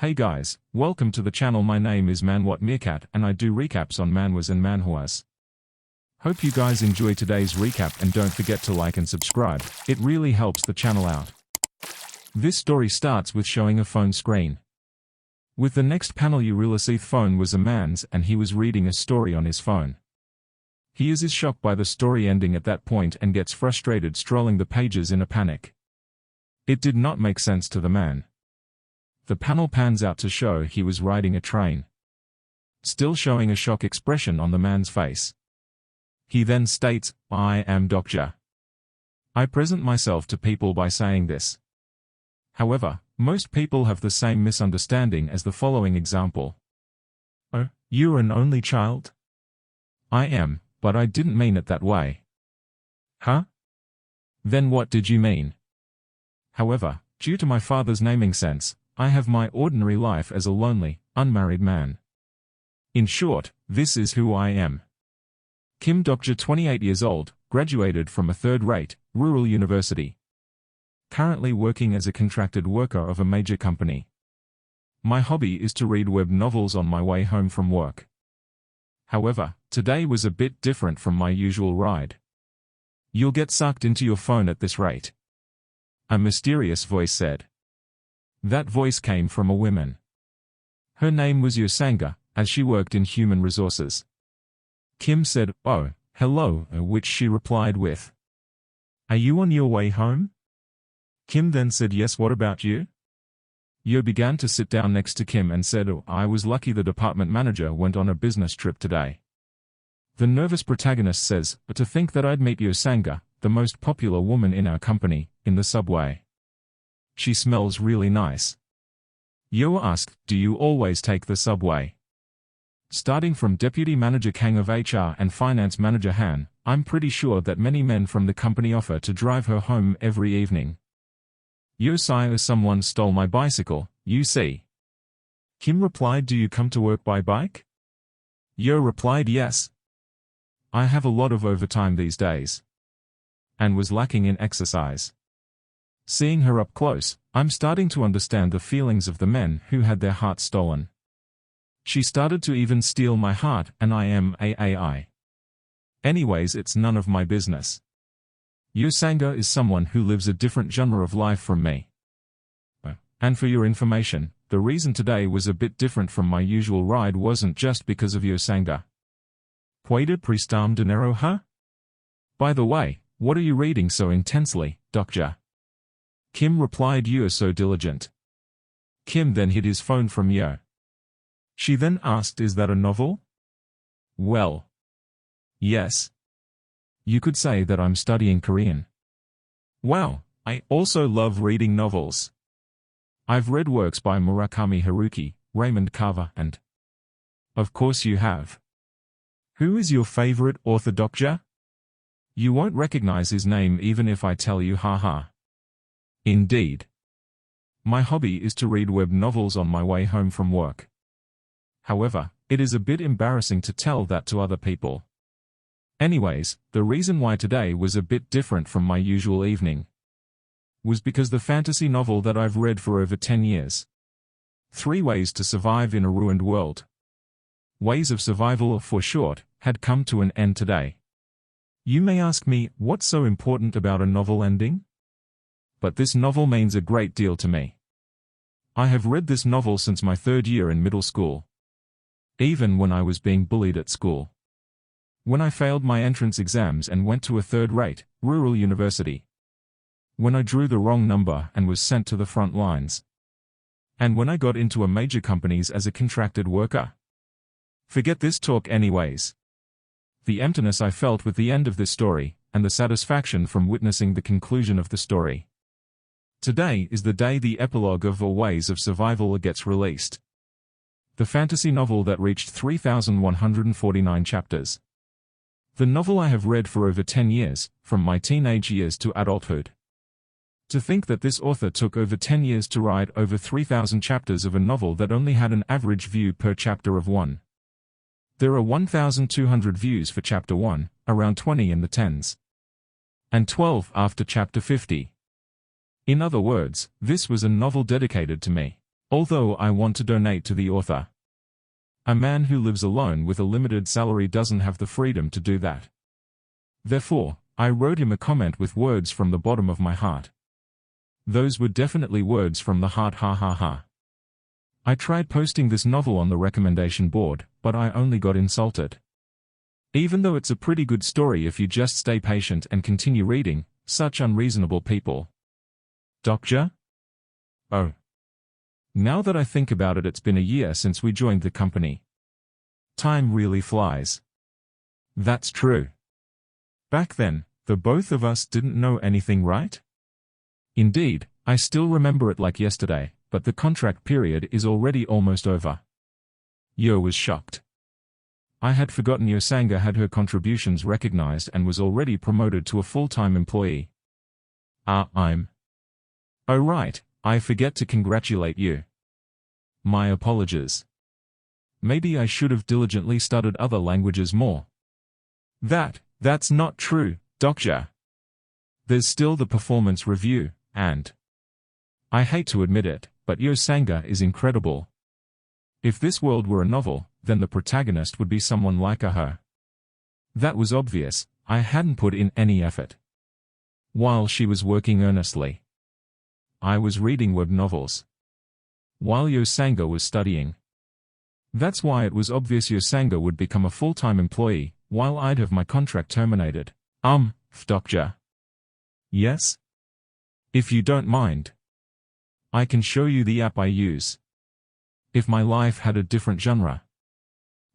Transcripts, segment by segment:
Hey guys, welcome to the channel. My name is Manhwa Meerkat and I do recaps on manhwas and manhwas. Hope you guys enjoy today's recap and don't forget to like and subscribe, it really helps the channel out. This story starts with showing a phone screen. With the next panel you will see the phone was a man's and he was reading a story on his phone. He is shocked by the story ending at that point and gets frustrated scrolling the pages in a panic. It did not make sense to the man. The panel pans out to show he was riding a train. Still showing a shock expression on the man's face. He then states, I am Doctor. I present myself to people by saying this. However, most people have the same misunderstanding as the following example. Oh, you're an only child? I am, but I didn't mean it that way. Huh? Then what did you mean? However, due to my father's naming sense, I have my ordinary life as a lonely, unmarried man. In short, this is who I am. Kim Dokja, 28 years old, graduated from a third-rate, rural university. Currently working as a contracted worker of a major company. My hobby is to read web novels on my way home from work. However, today was a bit different from my usual ride. You'll get sucked into your phone at this rate. A mysterious voice said. That voice came from a woman. Her name was Yosanga, as she worked in human resources. Kim said, oh, hello, which she replied with. Are you on your way home? Kim then said, yes, what about you? Yo began to sit down next to Kim and said, oh, I was lucky the department manager went on a business trip today. The nervous protagonist says, but to think that I'd meet Yosanga, the most popular woman in our company, in the subway. She smells really nice. Yo asked, do you always take the subway? Starting from Deputy Manager Kang of HR and Finance Manager Han, I'm pretty sure that many men from the company offer to drive her home every evening. Yo sire, someone stole my bicycle, you see. Kim replied, do you come to work by bike? Yo replied, yes. I have a lot of overtime these days. And was lacking in exercise. Seeing her up close, I'm starting to understand the feelings of the men who had their hearts stolen. She started to even steal my heart and I am AAI. Anyways, it's none of my business. Yosanga is someone who lives a different genre of life from me. And for your information, the reason today was a bit different from my usual ride wasn't just because of Yosanga. Puede prestar dinero, huh? By the way, what are you reading so intensely, Doctor? Kim replied, you are so diligent. Kim then hid his phone from Yo. She then asked, is that a novel? Well. Yes. You could say that I'm studying Korean. Wow, I also love reading novels. I've read works by Murakami Haruki, Raymond Carver and... Of course you have. Who is your favorite author, Doctor? You won't recognize his name even if I tell you, haha. Indeed. My hobby is to read web novels on my way home from work. However, it is a bit embarrassing to tell that to other people. Anyways, the reason why today was a bit different from my usual evening was because the fantasy novel that I've read for over 10 years. 3 Ways to Survive in a Ruined World. Ways of Survival, for short, had come to an end today. You may ask me, what's so important about a novel ending? But this novel means a great deal to me. I have read this novel since my 3rd year in middle school. Even when I was being bullied at school. When I failed my entrance exams and went to a third-rate, rural university. When I drew the wrong number and was sent to the front lines. And when I got into a major companies as a contracted worker. Forget this talk anyways. The emptiness I felt with the end of this story, and the satisfaction from witnessing the conclusion of the story. Today is the day the epilogue of Ways of Survival gets released. The fantasy novel that reached 3,149 chapters. The novel I have read for over 10 years, from my teenage years to adulthood. To think that this author took over 10 years to write over 3,000 chapters of a novel that only had an average view per chapter of 1. There are 1,200 views for chapter 1, around 20 in the tens. And 12 after chapter 50. In other words, this was a novel dedicated to me. Although I want to donate to the author. A man who lives alone with a limited salary doesn't have the freedom to do that. Therefore, I wrote him a comment with words from the bottom of my heart. Those were definitely words from the heart, ha ha ha. I tried posting this novel on the recommendation board, but I only got insulted. Even though it's a pretty good story if you just stay patient and continue reading, such unreasonable people. Doctor? Oh. Now that I think about it, it's been a year since we joined the company. Time really flies. That's true. Back then, the both of us didn't know anything, right? Indeed, I still remember it like yesterday, but the contract period is already almost over. Yo was shocked. I had forgotten Yo-sanga had her contributions recognized and was already promoted to a full-time employee. I'm... Oh right, I forget to congratulate you. My apologies. Maybe I should have diligently studied other languages more. That's not true, Doctor. There's still the performance review, and... I hate to admit it, but Yo-sanga is incredible. If this world were a novel, then the protagonist would be someone like her. That was obvious, I hadn't put in any effort. While she was working earnestly, I was reading web novels. While Yo-sanga was studying. That's why it was obvious Yo-sanga would become a full-time employee, while I'd have my contract terminated. Doctor. Yes? If you don't mind, I can show you the app I use. If my life had a different genre.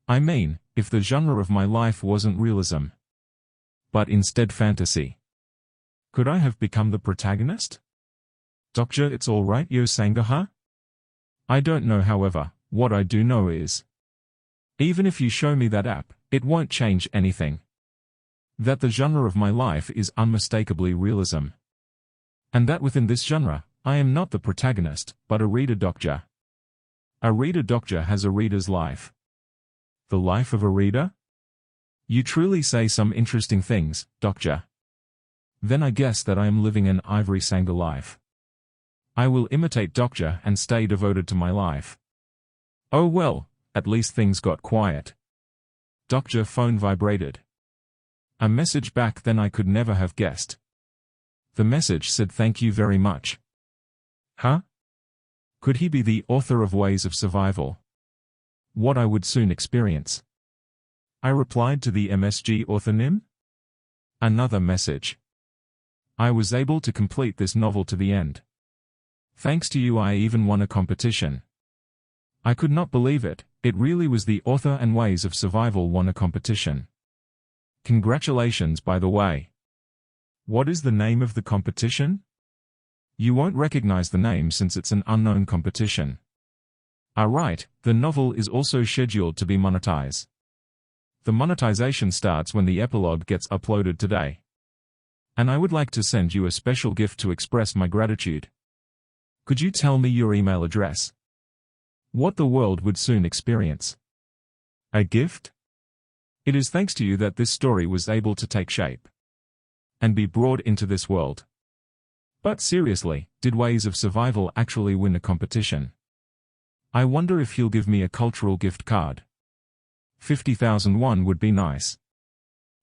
I mean, if the genre of my life wasn't realism, but instead fantasy. Could I have become the protagonist? Doctor, it's all right, Yo-sanga, huh? I don't know, however, what I do know is, even if you show me that app, it won't change anything. That the genre of my life is unmistakably realism. And that within this genre, I am not the protagonist, but a reader, Doctor. A reader, Doctor, has a reader's life. The life of a reader? You truly say some interesting things, Doctor. Then I guess that I am living an Ivory Sanga life. I will imitate Doctor and stay devoted to my life. Oh well, at least things got quiet. Doctor phone vibrated. A message back then I could never have guessed. The message said thank you very much. Huh? Could he be the author of Ways of Survival? What I would soon experience. I replied to the MSG author Nim. Another message. I was able to complete this novel to the end. Thanks to you I even won a competition. I could not believe it, it really was the author and Ways of Survival won a competition. Congratulations by the way. What is the name of the competition? You won't recognize the name since it's an unknown competition. Right, the novel is also scheduled to be monetized. The monetization starts when the epilogue gets uploaded today. And I would like to send you a special gift to express my gratitude. Could you tell me your email address? What the world would soon experience. A gift? It is thanks to you that this story was able to take shape and be brought into this world. But seriously, did Ways of Survival actually win a competition? I wonder if he'll give me a cultural gift card. 50,000 won would be nice.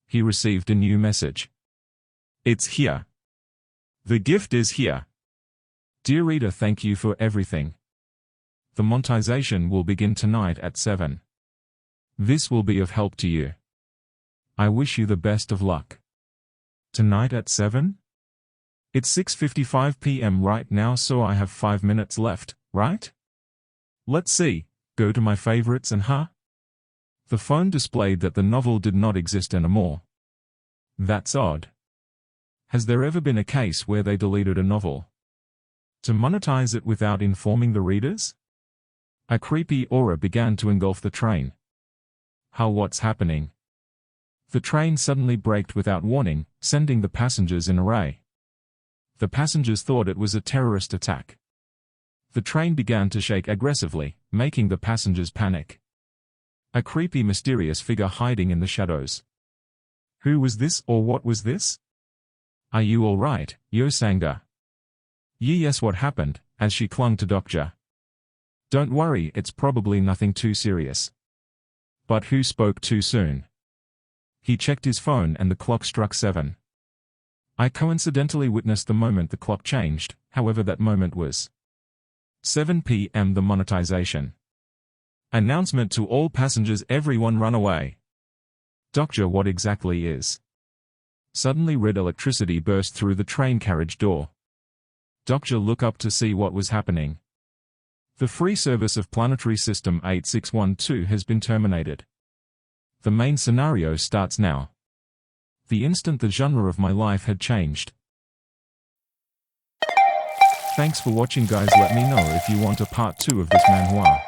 He received a new message. It's here. The gift is here. Dear reader, thank you for everything. The monetization will begin tonight at 7. This will be of help to you. I wish you the best of luck. Tonight at 7? It's 6:55 p.m. right now, so I have 5 minutes left, right? Let's see, go to my favorites and The phone displayed that the novel did not exist anymore. That's odd. Has there ever been a case where they deleted a novel to monetize it without informing the readers? A creepy aura began to engulf the train. What's happening? The train suddenly braked without warning, sending the passengers in array. The passengers thought it was a terrorist attack. The train began to shake aggressively, making the passengers panic. A creepy mysterious figure hiding in the shadows. Who was this, or what was this? Are you all right, Yo-sanga? Yes, what happened, as she clung to Doctor. Don't worry, it's probably nothing too serious. But who spoke too soon? He checked his phone and the clock struck 7. I coincidentally witnessed the moment the clock changed, however that moment was 7 p.m. The monetization. Announcement to all passengers, everyone run away. Doctor, what exactly is? Suddenly red electricity burst through the train carriage door. Doctor, look up to see what was happening. The free service of Planetary System 8612 has been terminated. The main scenario starts now. The instant the genre of my life had changed. Thanks for watching guys, let me know if you want a part 2 of this manhwa.